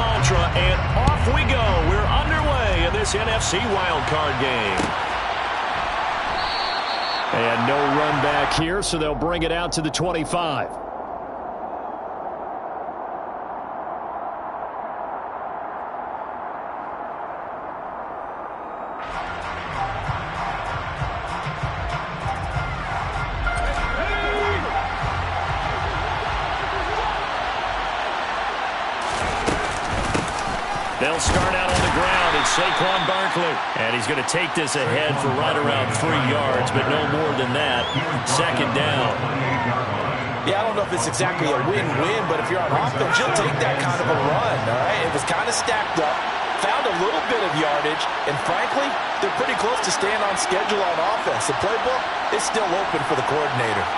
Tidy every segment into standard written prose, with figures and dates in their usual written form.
mantra, and off we go. We're underway in this NFC wildcard game. And no run back here, so they'll bring it out to the 25. They'll start out on the ground. It's Saquon Barkley. And he's going to take this ahead for right around 3 yards, but no more than that. Second down. Yeah, I don't know if it's exactly a win-win, but if you're on offense, you'll take that kind of a run, all right? It was kind of stacked up, found a little bit of yardage, and frankly, they're pretty close to staying on schedule on offense. The playbook is still open for the coordinator.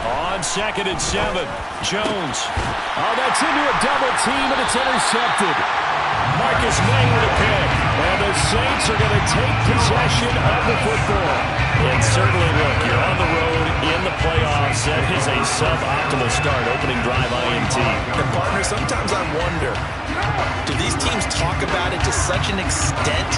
On 2nd and 7, Jones. Oh, that's into a double team, and it's intercepted. Marcus May with a pick. And the Saints are going to take possession of the football. And certainly, look, you're on the road in the playoffs. That is a suboptimal start, opening drive INT. And, partner, sometimes I wonder, do these teams talk about it to such an extent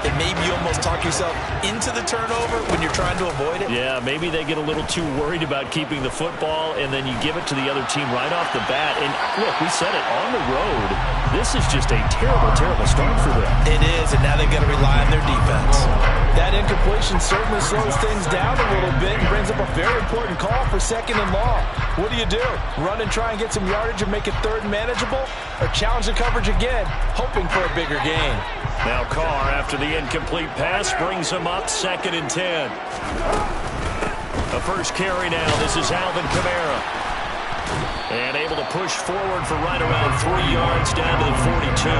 that maybe you almost talk yourself into the turnover when you're trying to avoid it? Yeah, maybe they get a little too worried about keeping the football, and then you give it to the other team right off the bat. And, look, we said it, on the road, this is just a terrible, terrible start for them. It is, and now they've got to rely on their defense. That incompletion certainly slows things down a little bit and brings up a very important call for 2nd and long. What do? Run and try and get some yardage and make it 3rd and manageable? Or challenge the coverage again, hoping for a bigger gain? Now Carr, after the incomplete pass, brings him up 2nd and 10. The first carry now. This is Alvin Kamara. And able to push forward for right around 3 yards down to the 42.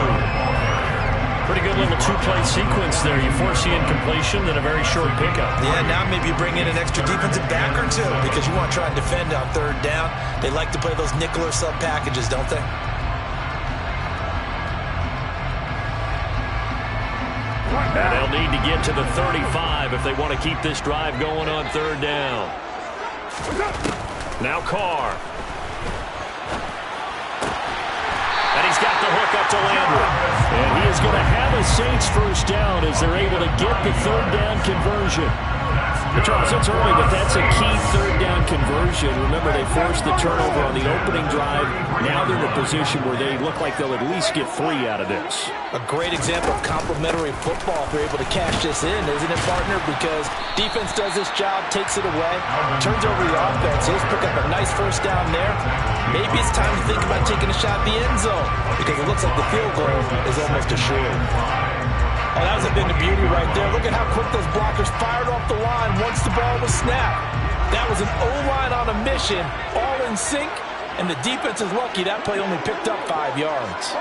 Pretty good little two-play sequence there. You force the incompletion, then a very short pickup. Yeah, now maybe you bring in an extra defensive back or two because you want to try and defend on 3rd down. They like to play those nickel or sub packages, don't they? And they'll need to get to the 35 if they want to keep this drive going on 3rd down. Now Carr. And he's got the hook up to Landry. And he is going to have a Saints first down as they're able to get the 3rd down conversion. Charles, it's early, but that's a key 3rd down conversion. Remember, they forced the turnover on the opening drive. Now they're in a position where they look like they'll at least get 3 out of this. A great example of complementary football if they're able to cash this in, isn't it, partner? Because defense does this job, takes it away, turns over the offense. He'll pick up a nice first down there. Maybe it's time to think about taking a shot at the end zone because it looks like the field goal is almost assured. Oh, that was a bit of beauty right there. Look at how quick those blockers fired off the line once the ball was snapped. That was an O-line on a mission, all in sync, and the defense is lucky that play only picked up 5 yards.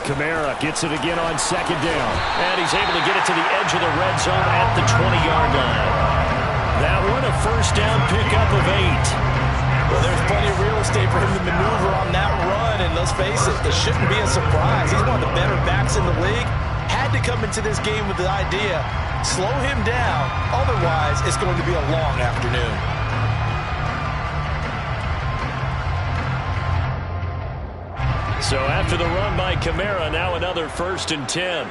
Kamara gets it again on 2nd down. And he's able to get it to the edge of the red zone at the 20-yard line. That one a first down pickup of 8. Well, there's plenty of real estate for him to maneuver on that run, and let's face it, it shouldn't be a surprise. He's one of the better backs in the league. Had to come into this game with the idea, slow him down, otherwise it's going to be a long afternoon. So after the run by Kamara, now another 1st and 10.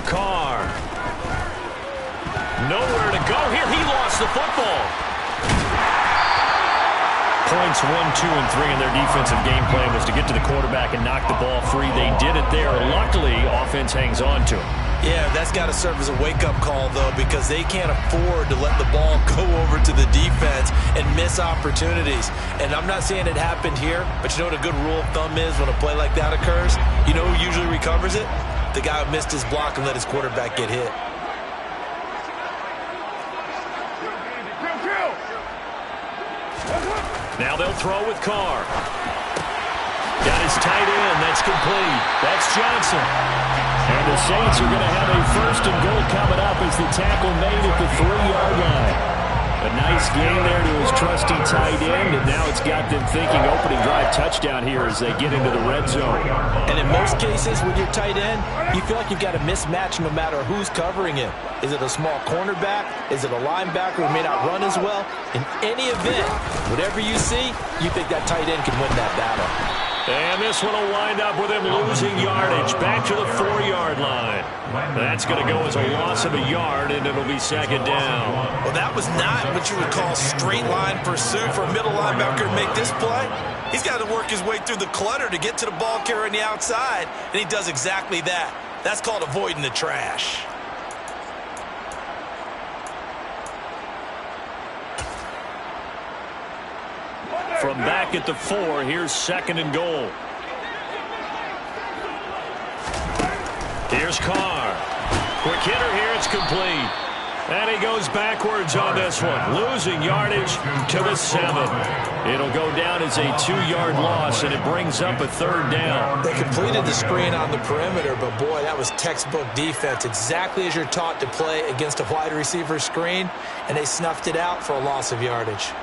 Carr. Nowhere to go here. He lost the football. Points 1, 2, and 3 in their defensive game plan was to get to the quarterback and knock the ball free. They did it there. Luckily, offense hangs on to it. Yeah, that's got to serve as a wake-up call, though, because they can't afford to let the ball go over to the defense and miss opportunities. And I'm not saying it happened here, but you know what a good rule of thumb is when a play like that occurs? You know who usually recovers it? The guy who missed his block and let his quarterback get hit. Now they'll throw with Carr. Got his tight end. That's complete. That's Johnson. And the Saints are going to have a 1st and goal coming up as the tackle made at the 3-yard line. A nice game there to his trusty tight end, and now it's got them thinking opening drive a touchdown here as they get into the red zone. And in most cases with your tight end, you feel like you've got a mismatch no matter who's covering him. Is it a small cornerback? Is it a linebacker who may not run as well? In any event, whatever you see, you think that tight end can win that battle. And this one will wind up with him losing yardage back to the 4-yard line. That's going to go as a loss of a yard, and it'll be second down. Well, that was not what you would call straight line pursuit for a middle linebacker to make this play. He's got to work his way through the clutter to get to the ball carrier on the outside, and he does exactly that. That's called avoiding the trash. From back at the 4, here's second and goal. Here's Carr. Quick hitter here, it's complete. And he goes backwards on this one, losing yardage to the 7. It'll go down as a 2-yard loss, and it brings up a third down. They completed the screen on the perimeter, but boy, that was textbook defense, exactly as you're taught to play against a wide receiver screen, and they snuffed it out for a loss of yardage.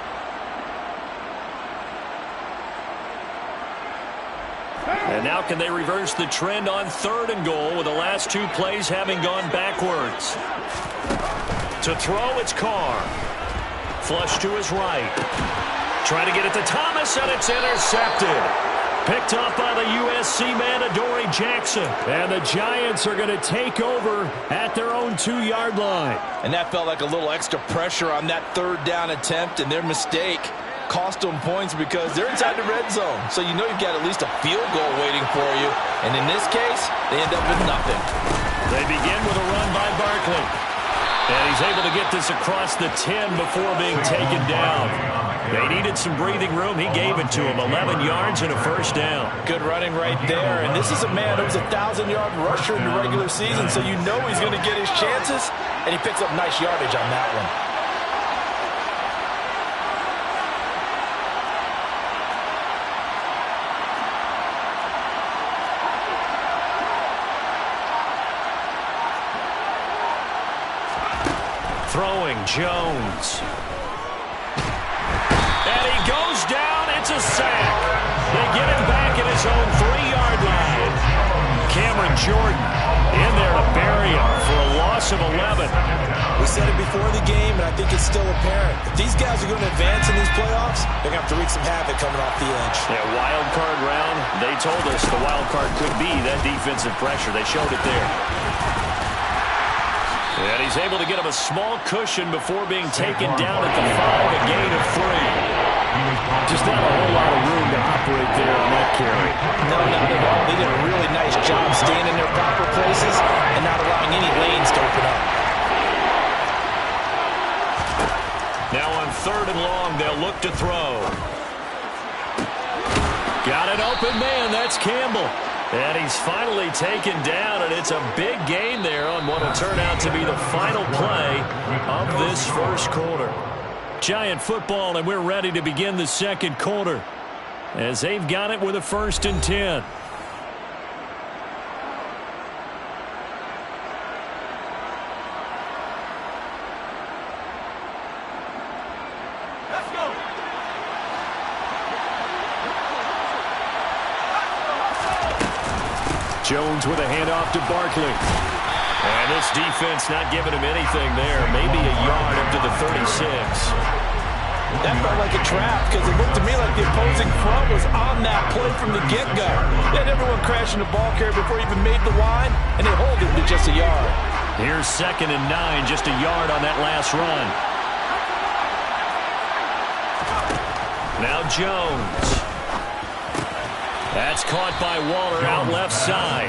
And now can they reverse the trend on third and goal with the last 2 plays having gone backwards? To throw, it's Carr. Flush to his right. Trying to get it to Thomas, and it's intercepted. Picked up by the USC man, Adoree Jackson. And the Giants are going to take over at their own 2-yard line. And that felt like a little extra pressure on that third down attempt, and their mistake cost them points because they're inside the red zone. So you know you've got at least a field goal waiting for you. And in this case, they end up with nothing. They begin with a run by Barkley. And he's able to get this across the 10 before being taken down. They needed some breathing room. He gave it to him. 11 yards and a first down. Good running right there. And this is a man who was a 1,000-yard rusher in the regular season, so you know he's going to get his chances. And he picks up nice yardage on that one. Throwing, Jones. And he goes down. It's a sack. They get him back at his own 3-yard line. Cameron Jordan in there to bury him for a loss of 11. We said it before the game, and I think it's still apparent. If these guys are going to advance in these playoffs, they're going to have to wreak some havoc coming off the edge. Yeah, wild card round. They told us the wild card could be that defensive pressure. They showed it there. And he's able to get him a small cushion before being taken down at the 5, a gain of 3. Just not a whole lot of room to operate there on that carry. No, not at all. They did a really nice job staying in their proper places and not allowing any lanes to open up. Now on third and long, they'll look to throw. Got an open man. That's Campbell. And he's finally taken down, and it's a big gain there on what will turn out to be the final play of this first quarter. Giant football, and we're ready to begin the second quarter as they've got it with a 1st and 10. Jones with a handoff to Barkley. And this defense not giving him anything there. Maybe a yard up to the 36. That felt like a trap because it looked to me like the opposing front was on that play from the get-go. They had everyone crashing the ball carrier before he even made the line, and they hold him to just a yard. Here's 2nd and 9, just a yard on that last run. Now Jones. That's caught by Waller out left side.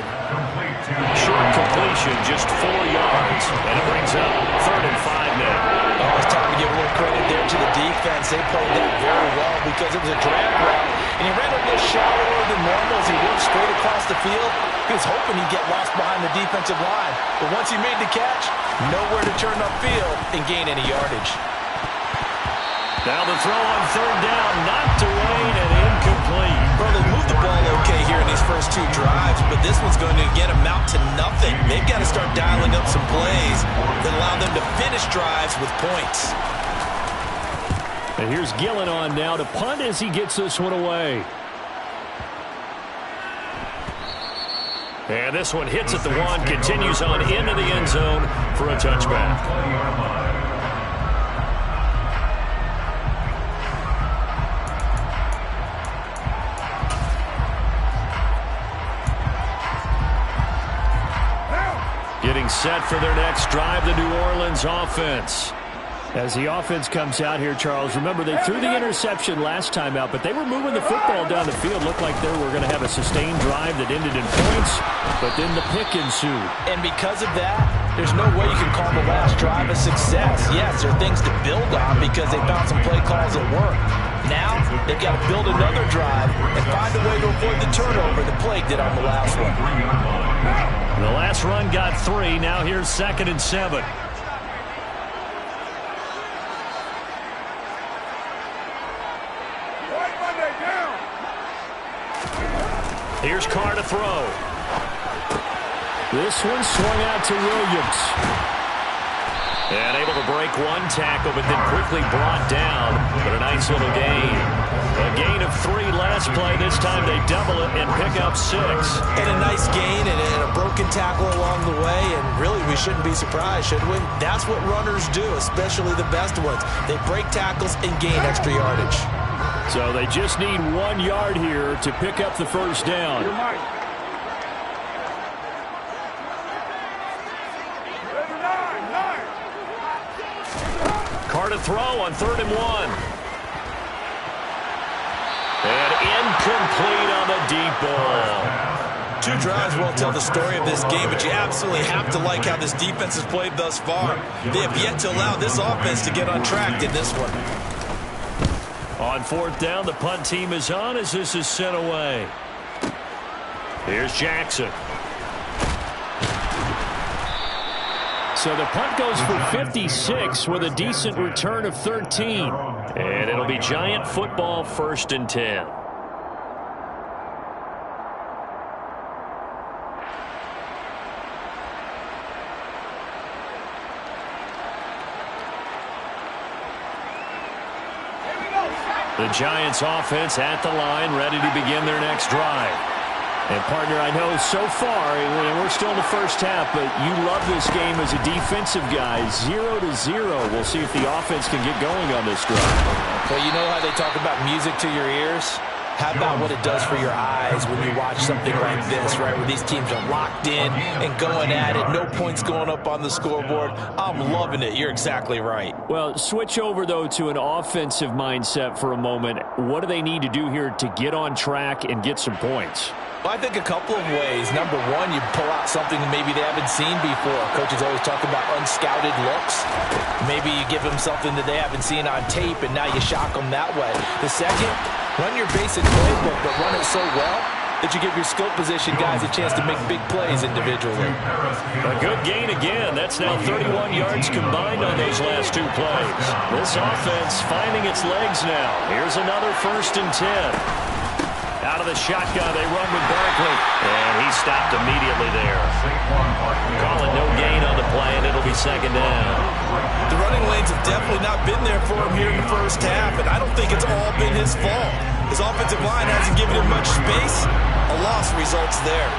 Short completion, just 4 yards. And it brings up 3rd and 5 now. Oh, it's time to give a little credit there to the defense. They played that very well because it was a drag route. And he ran a little shallower than normal as he worked straight across the field. He was hoping he'd get lost behind the defensive line. But once he made the catch, nowhere to turn upfield and gain any yardage. Now the throw on 3rd down, knocked away and incomplete. Bro, they moved the ball okay here in these first 2 drives, but this one's going to get them out to nothing. They've got to start dialing up some plays that allow them to finish drives with points. And here's Gillen on now to punt as he gets this one away. And this one hits at the 1, continues on into the end zone for a touchback. Getting set for their next drive, the New Orleans offense. As the offense comes out here, Charles, remember they threw the interception last time out, but they were moving the football down the field. Looked like they were going to have a sustained drive that ended in points, but then the pick ensued. And because of that, there's no way you can call the last drive a success. Yes, there are things to build on because they found some play calls that work. Now, they've got to build another drive and find a way to avoid the turnover that plagued it on the last one. The last run got 3. Now here's 2nd and 7. Here's Carr to throw. This one swung out to Williams. And able to break one tackle, but then quickly brought down. But a nice little gain. A gain of 3 last play. This time they double it and pick up 6. And a nice gain and a broken tackle along the way. And really, we shouldn't be surprised, should we? That's what runners do, especially the best ones. They break tackles and gain extra yardage. So they just need 1 yard here to pick up the first down. Carr to throw on 3rd and 1. And incomplete on the deep ball. 2 drives won't tell the story of this game, but you absolutely have to like how this defense has played thus far. They have yet to allow this offense to get on track in this one. On 4th down, the punt team is on as this is sent away. Here's Jackson. So the punt goes for 56 with a decent return of 13. And it'll be Giant football, 1st and 10. The Giants offense at the line, ready to begin their next drive. And, partner, I know so far, and we're still in the first half, but you love this game as a defensive guy. 0-0. We'll see if the offense can get going on this drive. Well, you know how they talk about music to your ears? How about what it does for your eyes when you watch something like this, right, where these teams are locked in and going at it, no points going up on the scoreboard? I'm loving it. You're exactly right. Well, switch over, though, to an offensive mindset for a moment. What do they need to do here to get on track and get some points? Well, I think a couple of ways. Number one, you pull out something that maybe they haven't seen before. Coaches always talk about unscouted looks. Maybe you give them something that they haven't seen on tape, and now you shock them that way. The second, run your basic playbook, but run it so well that you give your skill position guys a chance to make big plays individually. A good gain again. That's now 31 yards combined on those last 2 plays. This offense finding its legs now. Here's another 1st and 10. Out of the shotgun, they run with Barkley. And he stopped immediately there. Calling no gain on the play, and it'll be 2nd down. The running lanes have definitely not been there for him here in the first half, and I don't think it's all been his fault. His offensive line hasn't given him much space. A loss results there.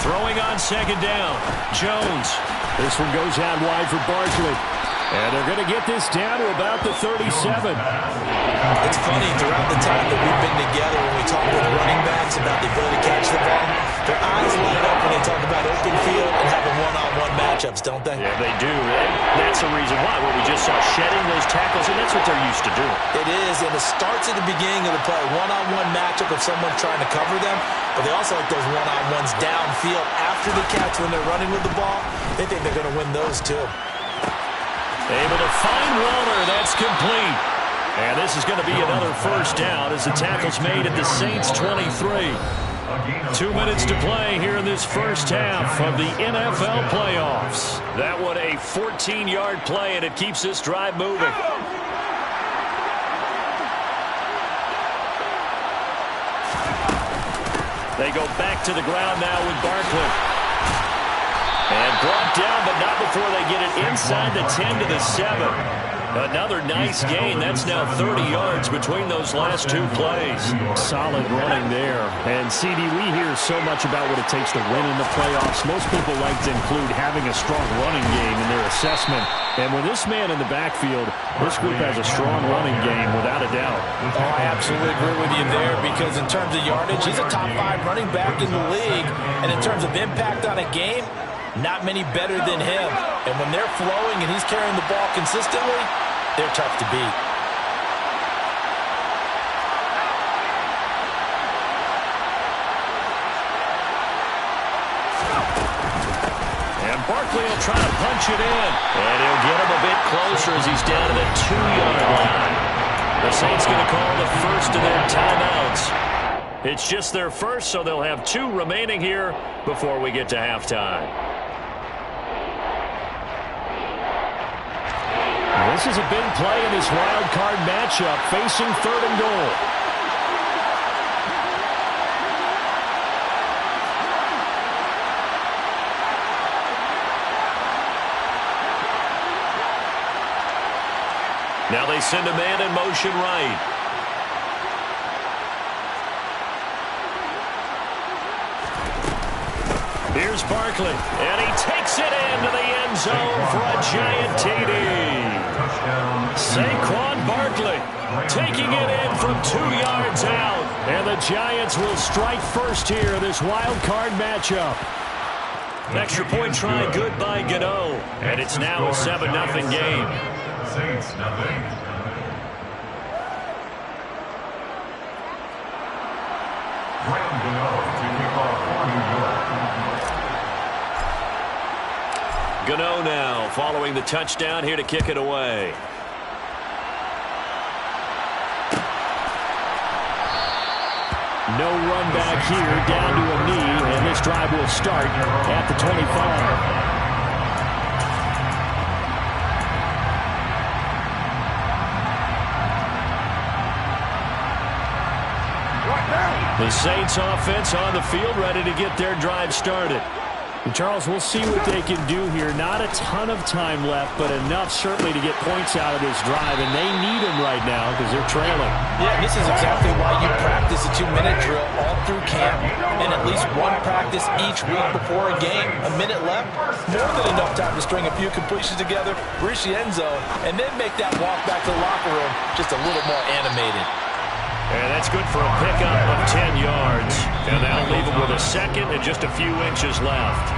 Throwing on 2nd down. Jones. This one goes out wide for Barkley. And they're going to get this down to about the 37. It's funny, throughout the time that we've been together, when we talk with running backs about the ability to catch the ball, their eyes light up when they talk about open field and having one-on-one matchups, don't they? Yeah, they do. And that's the reason why. What we just saw, shedding those tackles, and that's what they're used to doing. It is, and it starts at the beginning of the play. One-on-one matchup of someone trying to cover them, but they also like those one-on-ones downfield after the catch when they're running with the ball. They think they're going to win those, too. Able to find Waller. That's complete. And this is going to be another 1st down as the tackle's made at the Saints 23. 2 minutes to play here in this first half of the NFL playoffs. That one a 14-yard play, and it keeps this drive moving. They go back to the ground now with Barkley. And brought down, but not before they get it inside the 10 to the 7. Another nice gain. That's now 30 yards between those last two plays. Solid running there. And, CD, we hear so much about what it takes to win in the playoffs. Most people like to include having a strong running game in their assessment. And with this man in the backfield, this group has a strong running game, without a doubt. Oh, I absolutely agree with you there, because in terms of yardage, he's a top 5 running back in the league. And in terms of impact on a game, not many better than him. And when they're flowing and he's carrying the ball consistently, they're tough to beat. And Barkley will try to punch it in. And he'll get him a bit closer as he's down to the 2-yard line. The Saints going to call the first of their timeouts. It's just their first, so they'll have 2 remaining here before we get to halftime. This is a big play in this wild card matchup, facing 3rd and goal. Now they send a man in motion right. Here's Barkley, and he takes it into the end zone for a giant TD. Saquon Barkley taking it in from 2 yards out. And the Giants will strike first here in this wild card matchup. Extra point try good by Gano. And it's now a 7-0 game. Saints, nothing. Graham Gano to kick off for New York. Gano now following the touchdown here to kick it away. No run back here, down to a knee, and this drive will start at the 25. The Saints offense on the field, ready to get their drive started. And Charles, we'll see what they can do here. Not a ton of time left, but enough certainly to get points out of this drive, and they need them right now because they're trailing. Yeah, this is exactly why you practice a 2-minute drill all through camp, and at least one practice each week before a game. A minute left, more than enough time to string a few completions together, reach the end zone, and then make that walk back to the locker room just a little more animated. And that's good for a pickup of 10 yards. And that'll leave him with a second and just a few inches left.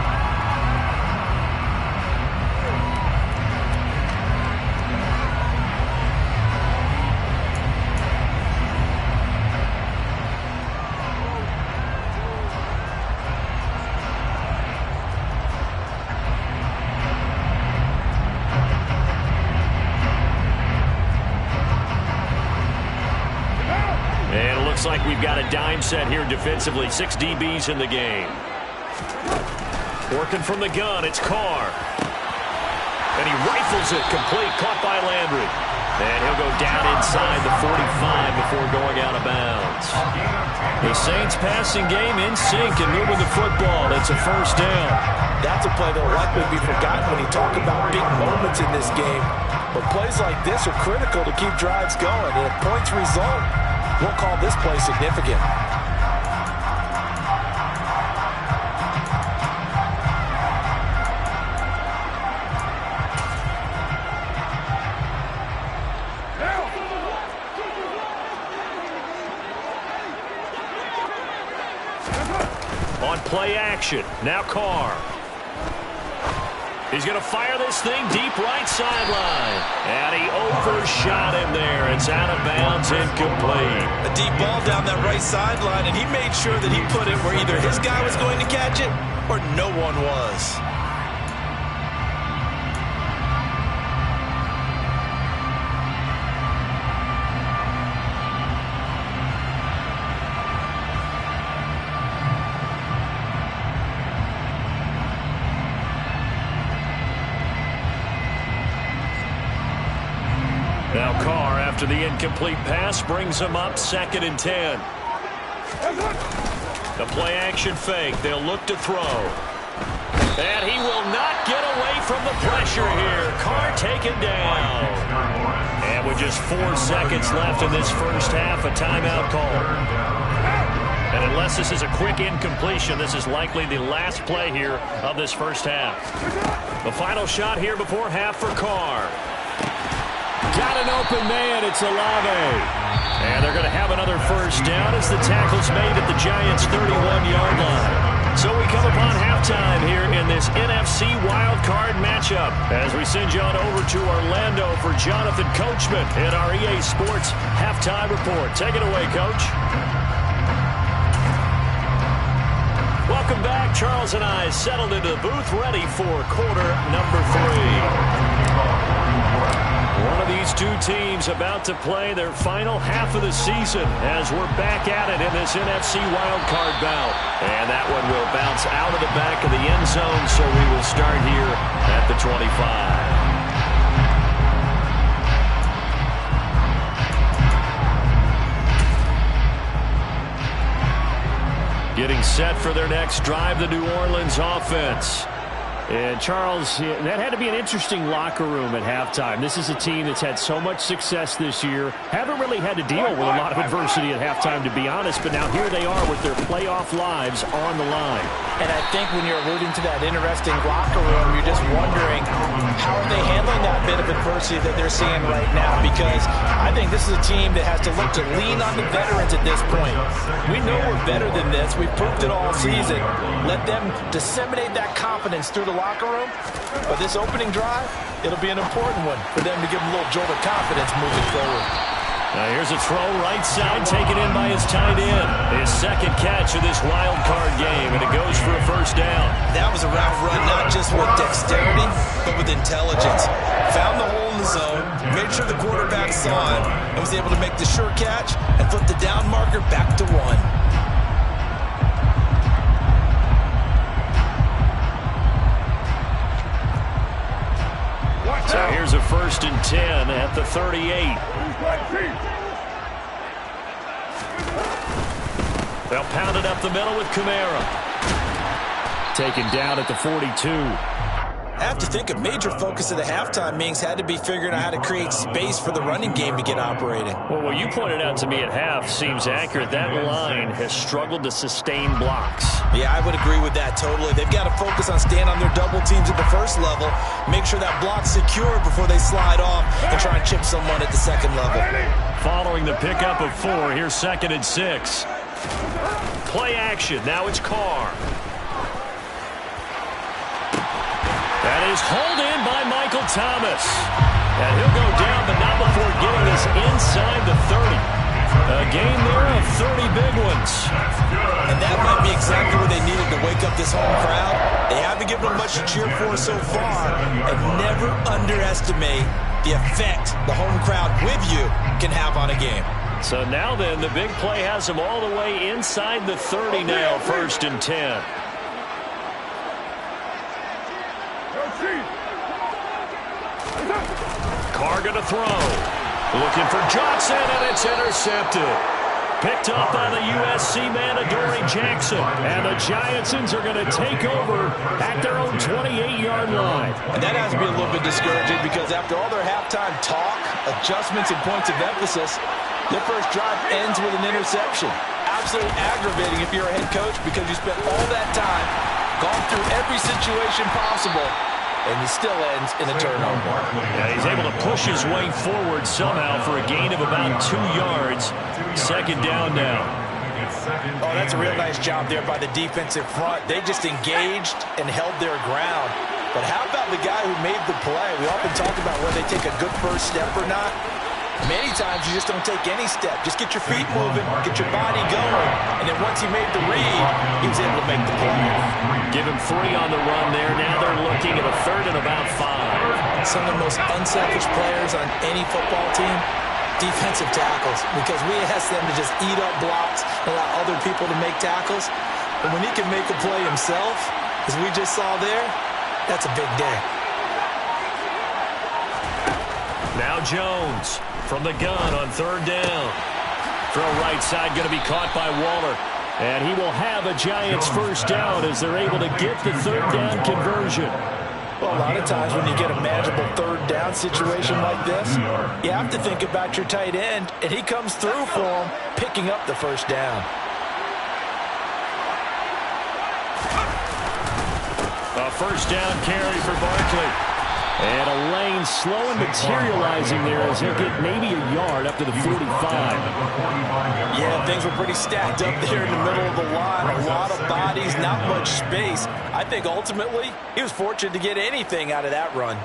Looks like we've got a dime set here defensively. 6 DBs in the game. Working from the gun, it's Carr. And he rifles it complete, caught by Landry. And he'll go down inside the 45 before going out of bounds. The Saints passing game in sync and moving the football. It's a first down. That's a play that will likely be forgotten when you talk about big moments in this game. But plays like this are critical to keep drives going. And if points result, we'll call this play significant. On play action, now Carr. He's going to fire this thing deep right sideline. And he overshot him there. It's out of bounds, incomplete. A deep ball down that right sideline, and he made sure that he put it where either his guy was going to catch it or no one was. Now Carr, after the incomplete pass, brings him up 2nd and 10. The play action fake. They'll look to throw. And he will not get away from the pressure here. Carr taken down. And with just 4 seconds left in this first half, a timeout call. And unless this is a quick incompletion, this is likely the last play here of this first half. The final shot here before half for Carr. Got an open man. It's Olave. And they're going to have another first down as the tackle's made at the Giants' 31-yard line. So we come upon halftime here in this NFC wildcard matchup as we send you on over to Orlando for Jonathan Coachman in our EA Sports halftime report. Take it away, Coach. Welcome back. Charles and I settled into the booth ready for quarter number 3. One of these two teams about to play their final half of the season as we're back at it in this NFC wildcard bout. And that one will bounce out of the back of the end zone, so we will start here at the 25. Getting set for their next drive, the New Orleans offense. And, Charles, that had to be an interesting locker room at halftime. This is a team that's had so much success this year. Haven't really had to deal with a lot of adversity at halftime, to be honest. But now here they are with their playoff lives on the line. And I think when you're alluding to that interesting locker room, you're just wondering how are they handling that bit of adversity that they're seeing right now? Because I think this is a team that has to look to lean on the veterans at this point. We know we're better than this. We've proved it all season. Let them disseminate that confidence through the locker room. But this opening drive, it'll be an important one for them to give them a little jolt of confidence moving forward. Now here's a throw right side, taken in by his tight end. His second catch of this wild card game, and it goes for a first down. That was a route run, not just with dexterity, but with intelligence. Found the hole in the zone, made sure the quarterback saw him, and was able to make the sure catch and flip the down marker back to 1. So here's a 1st and 10 at the 38. They'll pound it up the middle with Kamara. Taken down at the 42. I have to think a major focus of the halftime meetings had to be figuring out how to create space for the running game to get operating. Well, what you pointed out to me at half seems accurate. That line has struggled to sustain blocks. Yeah, I would agree with that totally. They've got to focus on staying on their double teams at the first level, make sure that block's secure before they slide off and try and chip someone at the second level. Following the pickup of 4, here's 2nd and 6. Play action. Now it's Carr. That is hauled in by Michael Thomas. And he'll go down, but not before getting this inside the 30. A game there of 30 big ones. And that might be exactly what they needed to wake up this home crowd. They haven't given them much to cheer for so far. And never underestimate the effect the home crowd with you can have on a game. So now then, the big play has them all the way inside the 30 now, 1st and 10. Carr going to throw. Looking for Johnson, and it's intercepted. Picked up by the USC man, Adoree Jackson. And the Giantsons are going to take over at their own 28-yard line. And that has to be a little bit discouraging because after all their halftime talk, adjustments, and points of emphasis, their first drive ends with an interception. Absolutely aggravating if you're a head coach because you spent all that time, gone through every situation possible, and it still ends in a turnover. Yeah, he's able to push his way forward somehow for a gain of about 2 yards. 2nd down now. Oh, that's a real nice job there by the defensive front. They just engaged and held their ground. But how about the guy who made the play? We often talk about whether they take a good first step or not. Many times you just don't take any step. Just get your feet moving, get your body going. And then once he made the read, he was able to make the play. Give him 3 on the run there. Now they're looking at a 3rd and about 5. Some of the most unselfish players on any football team, defensive tackles, because we ask them to just eat up blocks and allow other people to make tackles. But when he can make a play himself, as we just saw there, that's a big day. Now Jones from the gun on 3rd down. Throw right side, going to be caught by Waller. And he will have a Giants first down as they're able to get the third down conversion. Well, a lot of times when you get a manageable third down situation like this, you have to think about your tight end, and he comes through for him, picking up the first down. A first down carry for Barkley. And a lane slow and materializing there as he'll get maybe a yard up to the 45. Yeah, things were pretty stacked up there in the middle of the line. A lot of bodies, not much space. I think ultimately he was fortunate to get anything out of that run.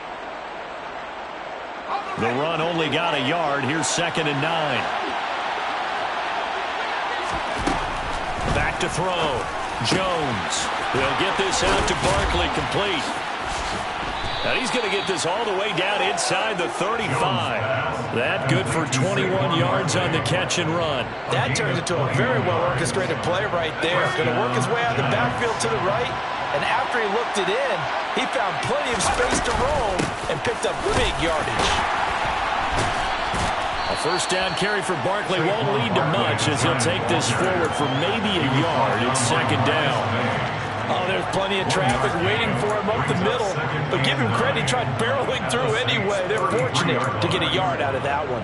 The run only got a yard. Here's 2nd and 9. Back to throw. Jones. They'll get this out to Barkley, complete. Now he's going to get this all the way down inside the 35. That good for 21 yards on the catch and run. That turns into a very well-orchestrated play right there. Going to work his way out of the backfield to the right, and after he looked it in, he found plenty of space to roam and picked up big yardage. A first down carry for Barkley won't lead to much as he'll take this forward for maybe a yard. It's 2nd down. Oh, there's plenty of traffic waiting for him up the middle. But give him credit, he tried barreling through anyway. They're fortunate to get a yard out of that one.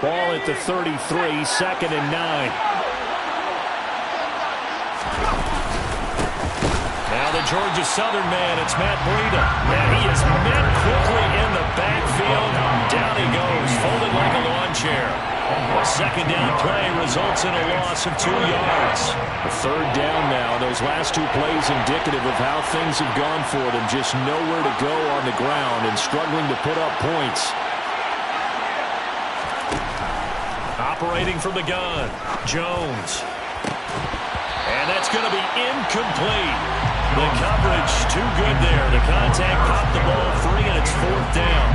Ball at the 33, 2nd and 9. Now the Georgia Southern man, it's Matt Breida. And he is met quickly in the backfield. Down he goes, folded like a lawn chair. A 2nd down play results in a loss of 2 yards. A 3rd down now. Those last 2 plays indicative of how things have gone for them. Just nowhere to go on the ground and struggling to put up points. Operating from the gun, Jones. And that's going to be incomplete. The coverage too good there. The contact popped the ball free, and it's 4th down.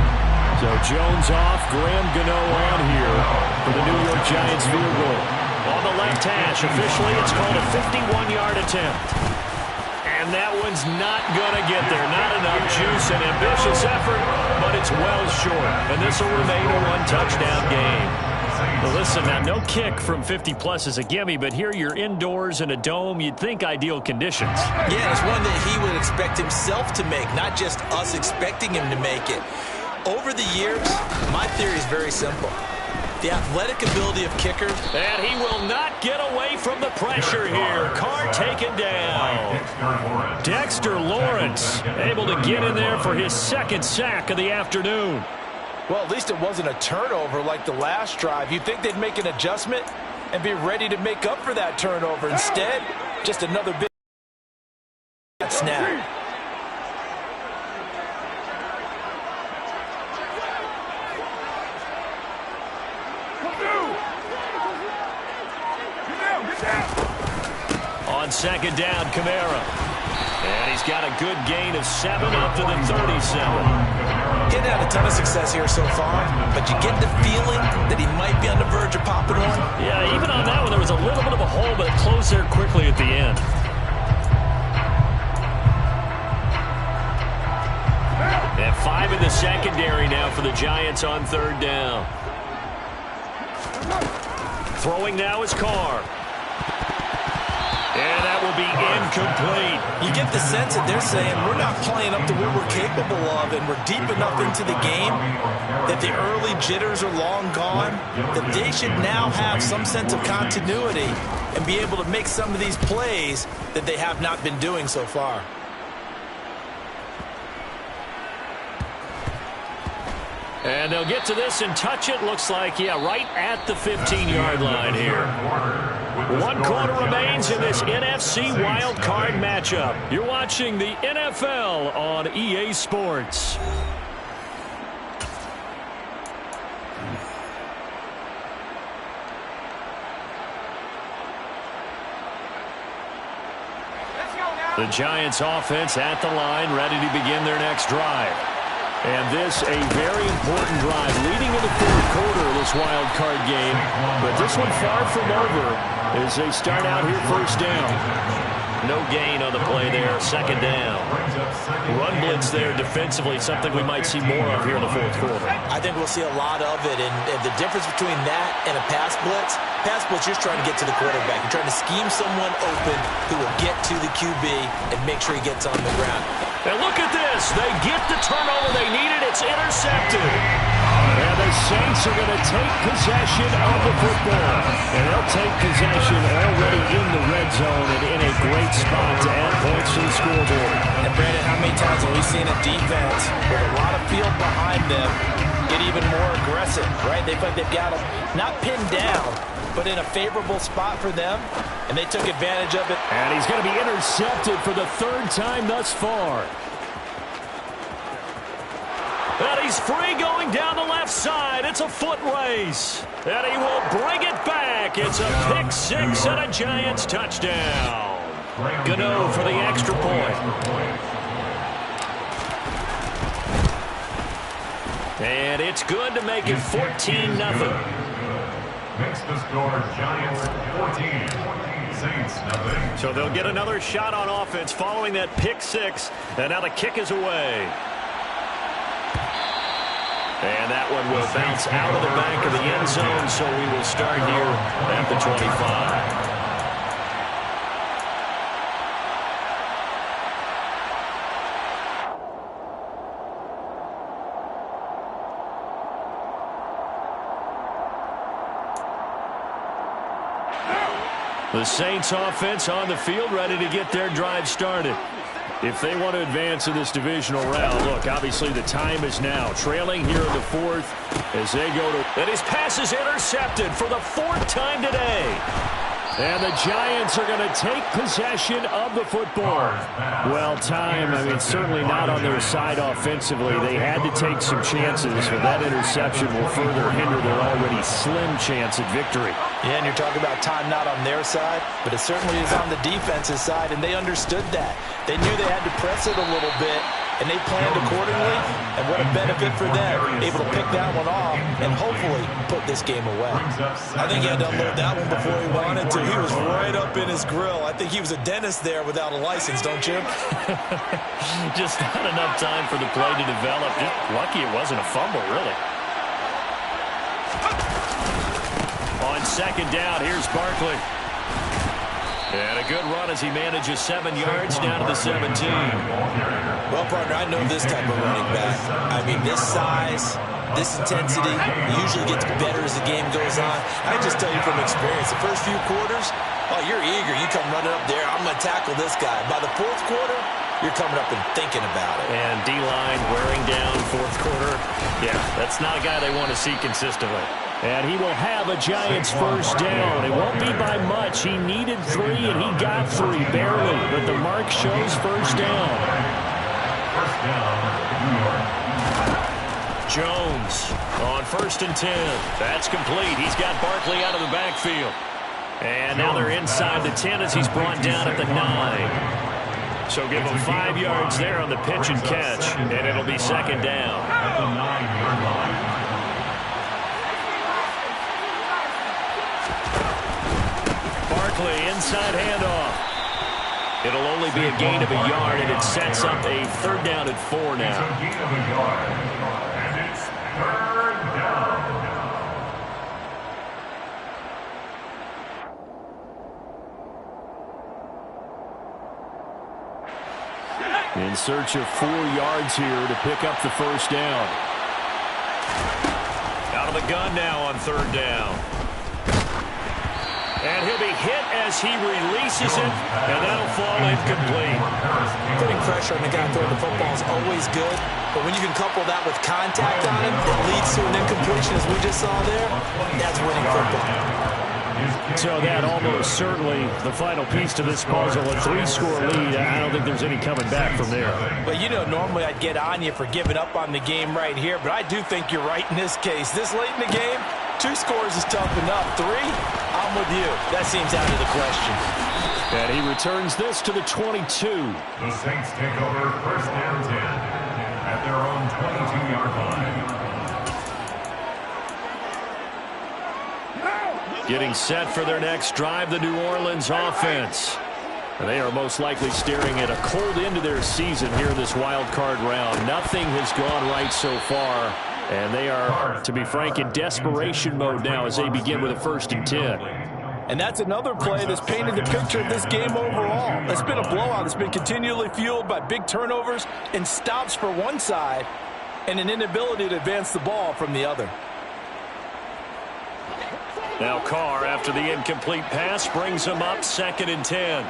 So Jones off, Graham Gano on here for the New York Giants field goal. On the left hash, officially it's called a 51-yard attempt. And that one's not going to get there. Not enough juice, an ambitious effort, but it's well short. And this will remain a 1-touchdown game. Well, listen, now, no kick from 50-plus is a gimme, but here you're indoors in a dome. You'd think ideal conditions. Yeah, it's one that he would expect himself to make, not just us expecting him to make it. Over the years, my theory is very simple. The athletic ability of kickers. And he will not get away from the pressure here. Carr taken down. Dexter Lawrence able to get in there for his 2nd sack of the afternoon. Well, at least it wasn't a turnover like the last drive. You'd think they'd make an adjustment and be ready to make up for that turnover. Instead, just another big snap. On 2nd down, Kamara. And he's got a good gain of 7 up to the 37. Getting had a ton of success here so far, but you get the feeling that he might be on the verge of popping one. Yeah, even on that one, there was a little bit of a hole, but it closed there quickly at the end. And 5 in the secondary now for the Giants on 3rd down. Throwing now is Carr. And that will be incomplete. You get the sense that they're saying we're not playing up to what we're capable of, and we're deep enough into the game that the early jitters are long gone, that they should now have some sense of continuity and be able to make some of these plays that they have not been doing so far. And they'll get to this and touch it. Looks like, yeah, right at the 15-yard line here. 1 quarter remains in this NFC Wild Card matchup. You're watching the NFL on EA Sports. The Giants offense at the line, ready to begin their next drive. And this a very important drive leading in the fourth quarter of this wild card game. But this one far from over as they start out here first down. No gain on the play there, second down. Run blitz there defensively, something we might see more of here in the fourth quarter. I think we'll see a lot of it, and the difference between that and a pass blitz, you're just trying to get to the quarterback. You're trying to scheme someone open who will get to the QB and make sure he gets on the ground. And look at this. They get the turnover they needed. It's intercepted. And the Saints are going to take possession of the football. And they'll take possession already in the red zone and in a great spot to add points to the scoreboard. And Brandon, how many times have we seen a defense with a lot of field behind them get even more aggressive, right? They feel like they've got them not pinned down, but in a favorable spot for them, and they took advantage of it. And he's going to be intercepted for the third time thus far. And he's free going down the left side. It's a foot race. And he will bring it back. It's a pick six and a Giants touchdown. Gano for the extra point. And it's good to make it 14-0. Makes the score Giants 14, Saints nothing. So they'll get another shot on offense following that pick six. And now the kick is away. And that one will bounce out of the back of the end zone, so we will start here at the 25. The Saints offense on the field, ready to get their drive started. If they want to advance in this divisional round, look, obviously the time is now. Trailing here in the fourth as they go to... And his pass is intercepted for the fourth time today. And the Giants are going to take possession of the football. Well, time, certainly not on their side offensively. They had to take some chances, but that interception will further hinder their already slim chance at victory. Yeah, and you're talking about time not on their side, but it certainly is on the defense's side, and they understood that. They knew they had to press it a little bit, and they planned accordingly, and what a benefit for them, able to pick that one off and hopefully put this game away. I think he had to unload that one before he wanted to. He was right up in his grill. I think he was a dentist there without a license, don't you? Just not enough time for the play to develop. Just lucky it wasn't a fumble, really. On second down, here's Barkley. And a good run as he manages 7 yards down to the 17. Well, partner, I know this type of running back. This size, this intensity usually gets better as the game goes on. I just tell you from experience, the first few quarters, you're eager. You come running up there, I'm going to tackle this guy. By the fourth quarter, you're coming up and thinking about it. And D-line wearing down fourth quarter. Yeah, that's not a guy they want to see consistently. And he will have a Giants first down. It won't be by much. He needed 3, and he got 3, barely. But the mark shows first down. First down, New York. Jones on 1st and 10. That's complete. He's got Barkley out of the backfield. And now they're inside the 10 as he's brought down at the 9. So give him 5 yards there on the pitch and catch, and it'll be second down. At the 9-yard line. Barkley, inside handoff. It'll only be a gain of a yard, and it sets up a third down at 4 now. It's a gain of a yard, and it's third down. In search of 4 yards here to pick up the first down. Out of the gun now on third down. And he'll be hit as he releases it, and that'll fall incomplete. Putting pressure on the guy throwing the football is always good, but when you can couple that with contact on him, it leads to an incompletion as we just saw there. That's winning football. So that almost certainly the final piece to this puzzle, a 3-score lead. I don't think there's any coming back from there. Well, normally I'd get on you for giving up on the game right here, but I do think you're right in this case. This late in the game, 2 scores is tough enough. 3, I'm with you. That seems out of the question. And he returns this to the 22. The Saints take over first and 10 at at their own 22-yard line. Getting set for their next drive, the New Orleans offense. They are most likely staring at a cold end to their season here in this wild card round. Nothing has gone right so far, and they are, to be frank, in desperation mode now as they begin with a 1st and 10. And that's another play that's painted the picture of this game overall. It's been a blowout. It's been continually fueled by big turnovers and stops for one side and an inability to advance the ball from the other. Now Carr, after the incomplete pass, brings him up 2nd and 10.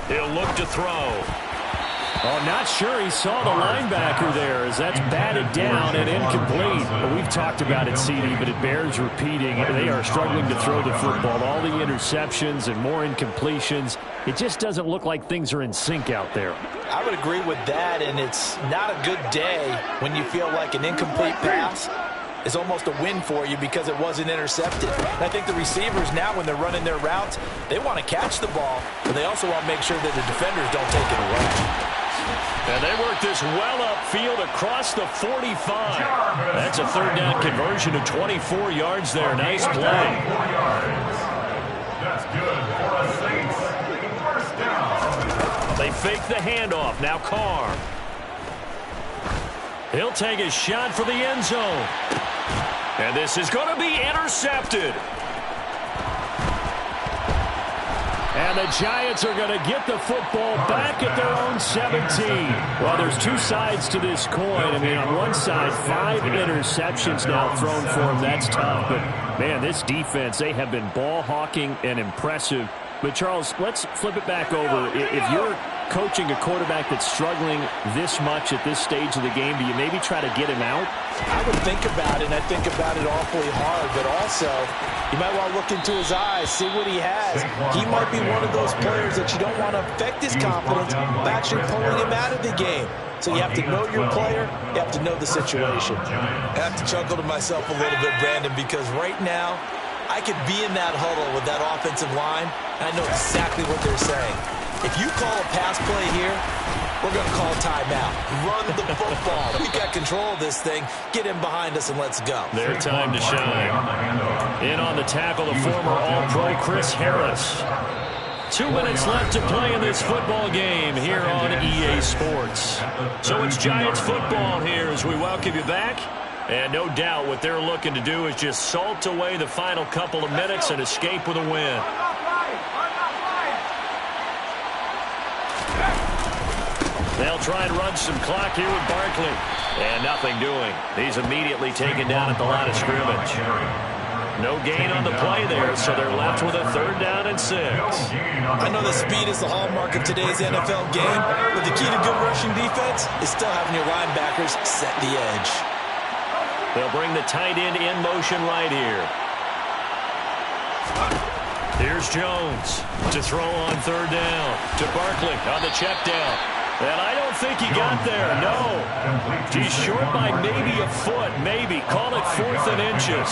He'll look to throw. Oh, not sure he saw the linebacker there as that's batted down and incomplete. Well, we've talked about it, CD, but it bears repeating. They are struggling to throw the football. All the interceptions and more incompletions. It just doesn't look like things are in sync out there. I would agree with that, and it's not a good day when you feel like an incomplete pass is almost a win for you because it wasn't intercepted. And I think the receivers now, when they're running their routes, they want to catch the ball, but they also want to make sure that the defenders don't take it away. And they work this well upfield across the 45. That's a 3rd down conversion of 24 yards there. Nice play. That's good for a Saints 1st down. They fake the handoff. Now Carr. He'll take a shot for the end zone. And this is going to be intercepted. And the Giants are going to get the football back at their own 17. Well, there's two sides to this coin. I mean, on one side, 5 interceptions now thrown for them. That's tough. But, man, this defense, they have been ball hawking and impressive. But, Charles, let's flip it back over. If you're coaching a quarterback that's struggling this much at this stage of the game, do you maybe try to get him out? I would think about it, and I think about it awfully hard. But also, you might want to look into his eyes, see what he has. He might be one of those players that you don't want to affect his confidence by actually pulling him out of the game. So you have to know your player. You have to know the situation. I have to chuckle to myself a little bit, Brandon, because right now, I could be in that huddle with that offensive line, and I know exactly what they're saying. If you call a pass play here, we're going to call timeout. Run the football. We got control of this thing. Get him behind us and let's go. Their time to shine. In on the tackle, the former All-Pro Chris Harris. 2 minutes left to play in this football game here on EA Sports. So it's Giants football here as we welcome you back. And no doubt what they're looking to do is just salt away the final couple of minutes and escape with a win. They'll try and run some clock here with Barkley. And nothing doing. He's immediately taken down at the line of scrimmage. No gain on the play there, so they're left with a 3rd down and 6. I know that speed is the hallmark of today's NFL game, but the key to good rushing defense is still having your linebackers set the edge. They'll bring the tight end in motion right here. Here's Jones to throw on 3rd down to Barkley on the check down. And I don't think he got there, no. He's short by maybe a foot, maybe. Call it 4th and inches.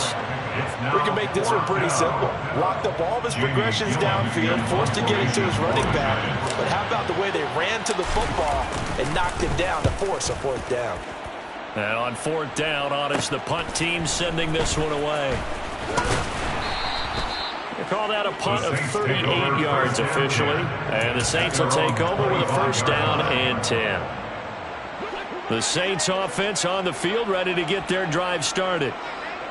We can make this one pretty simple. Locked up all of his progressions downfield, forced to get it to his running back. But how about the way they ran to the football and knocked him down to force a 4th down? And on 4th down, Otis, the punt team sending this one away. They call that a punt of 38 yards officially. And the Saints will take over with a 1st down and 10. The Saints offense on the field ready to get their drive started.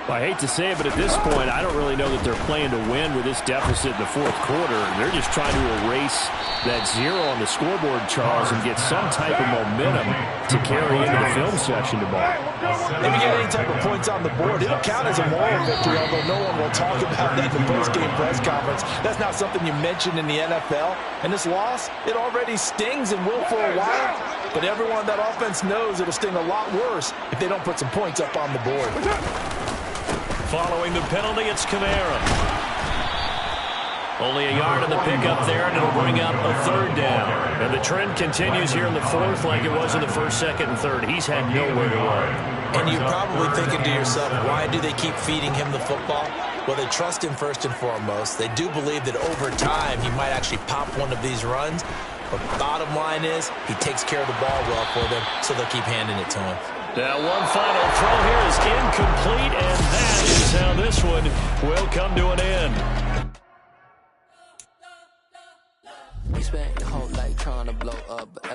Well, I hate to say it, but at this point, I don't really know that they're playing to win with this deficit in the 4th quarter. They're just trying to erase that 0 on the scoreboard, Charles, and get some type of momentum to carry into the film session tomorrow. If you get any type of points on the board, it'll count as a moral victory, although no one will talk about that in the post-game press conference. That's not something you mentioned in the NFL. And this loss, it already stings and will for a while. But everyone on that offense knows it'll sting a lot worse if they don't put some points up on the board. Following the penalty, it's Kamara. Only a yard on the pickup there, and it'll bring up a 3rd down. And the trend continues here in the 4th like it was in the 1st, 2nd, and 3rd. He's had nowhere to run. And you're probably thinking to yourself, why do they keep feeding him the football? Well, they trust him first and foremost. They do believe that over time he might actually pop one of these runs. But bottom line is he takes care of the ball well for them, so they'll keep handing it to him. Now one final throw here is incomplete, and that is how this one will come to an end. We spent your whole life trying to blow up.